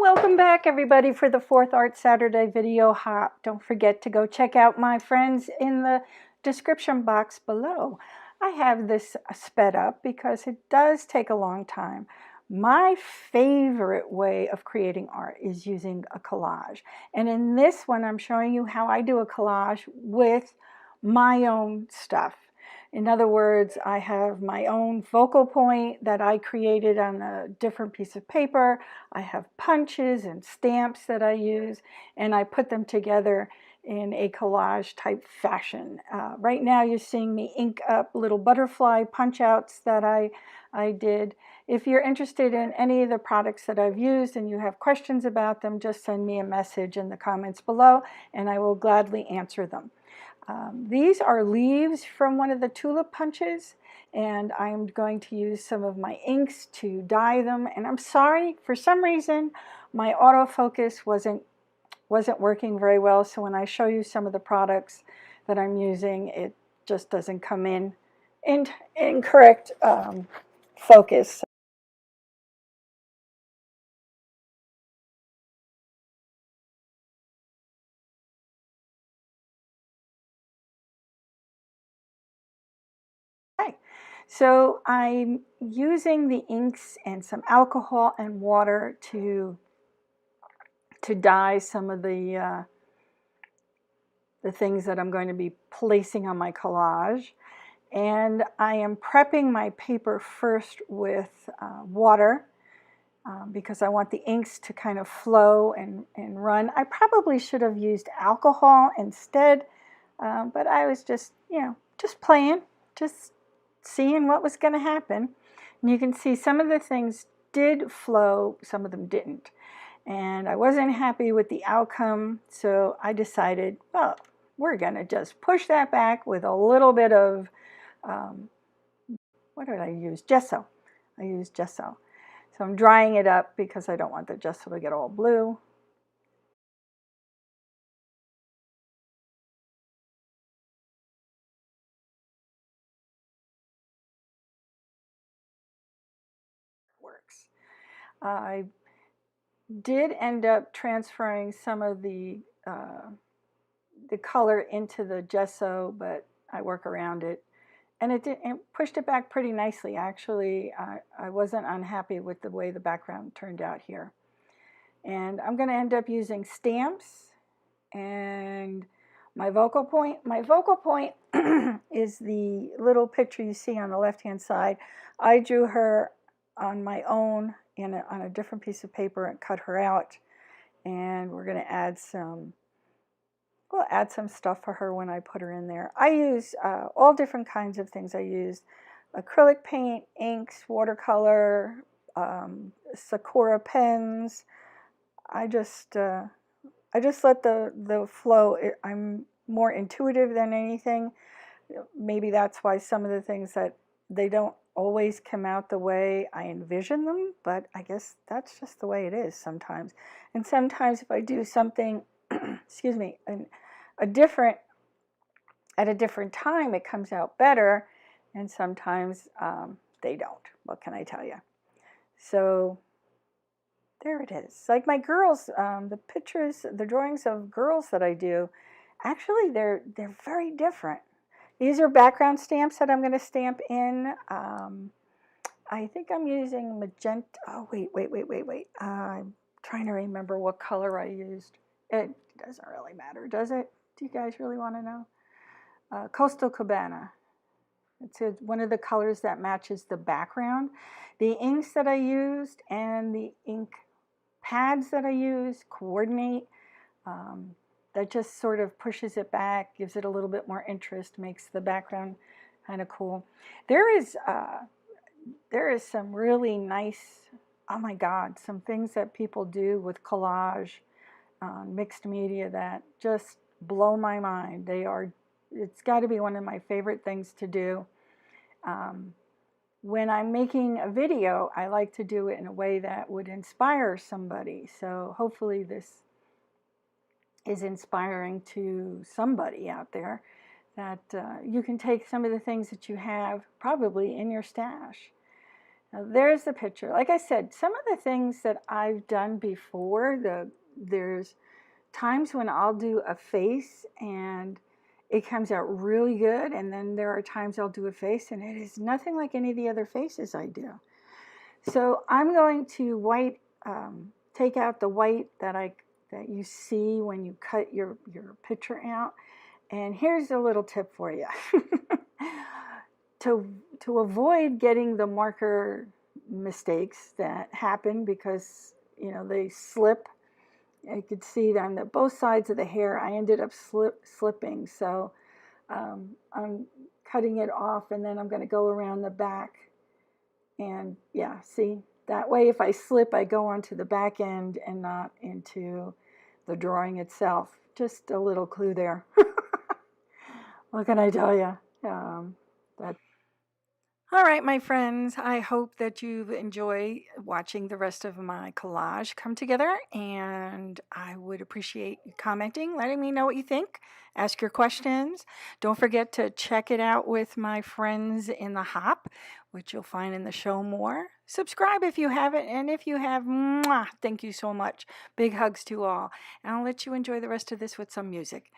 Welcome back, everybody, for the 4th Art Saturday video hop. Don't forget to go check out my friends in the description box below. I have this sped up because it does take a long time. My favorite way of creating art is using a collage. And in this one, I'm showing you how I do a collage with my own stuff. In other words, I have my own focal point that I created on a different piece of paper. I have punches and stamps that I use, and I put them together in a collage type fashion. Right now you're seeing me ink up little butterfly punch outs that I did. If you're interested in any of the products that I've used and you have questions about them, just send me a message in the comments below and I will gladly answer them. These are leaves from one of the tulip punches, and I'm going to use some of my inks to dye them. And I'm sorry, for some reason my autofocus wasn't working very well, so when I show you some of the products that I'm using, it just doesn't come in correct focus. Okay, so I'm using the inks and some alcohol and water to dye some of the things that I'm going to be placing on my collage. And I am prepping my paper first with water because I want the inks to kind of flow and run. I probably should have used alcohol instead, but I was just, just playing, just seeing what was going to happen. And you can see some of the things did flow, some of them didn't. And I wasn't happy with the outcome, so I decided, well, we're going to just push that back with a little bit of, what did I use? Gesso. I used gesso. So I'm drying it up because I don't want the gesso to get all blue. Works. I did end up transferring some of the color into the gesso, but I work around it. And it pushed it back pretty nicely. Actually, I wasn't unhappy with the way the background turned out here. And I'm going to end up using stamps and my focal point. My focal point is the little picture you see on the left-hand side. I drew her on my own on a different piece of paper and cut her out. And we're going to add some we'll add some stuff for her when I put her in there. I use all different kinds of things. I use acrylic paint, inks, watercolor, Sakura pens. I just let the flow. I'm more intuitive than anything. Maybe that's why some of the things that they don't always come out the way I envision them, but I guess that's just the way it is sometimes. And sometimes if I do something, excuse me, at a different time, it comes out better, and sometimes they don't. What can I tell you? So there it is. Like my girls, the pictures, the drawings of girls that I do, actually they're very different. These are background stamps that I'm going to stamp in. I think I'm using magenta. Oh, wait. I'm trying to remember what color I used. It doesn't really matter, does it? Do you guys really want to know? Coastal Cabana. It's one of the colors that matches the background. The inks that I used and the ink pads that I use coordinate. That just sort of pushes it back, gives it a little bit more interest, makes the background kind of cool. There is some really nice, oh my God, some things that people do with collage, mixed media that just blow my mind. It's got to be one of my favorite things to do. When I'm making a video, I like to do it in a way that would inspire somebody. So hopefully this is inspiring to somebody out there, that you can take some of the things that you have probably in your stash Now there's the picture. Like I said, some of the things that I've done before, there's times when I'll do a face and it comes out really good, and then there are times I'll do a face and it is nothing like any of the other faces I do. So I'm going to take out the white that you see when you cut your picture out. And here's a little tip for you. To avoid getting the marker mistakes that happen because they slip. I could see on both sides of the hair I ended up slipping, so I'm cutting it off, and then I'm going to go around the back, and yeah, see, that way if I slip I go onto the back end and not into the drawing itself. Just a little clue there. What can I tell you? That All right, my friends, I hope that you enjoy watching the rest of my collage come together, and I would appreciate you commenting, letting me know what you think. Ask your questions. Don't forget to check it out with my friends in the Hop, which you'll find in the show more. Subscribe if you haven't, and if you have, mwah, thank you so much. Big hugs to all. And I'll let you enjoy the rest of this with some music.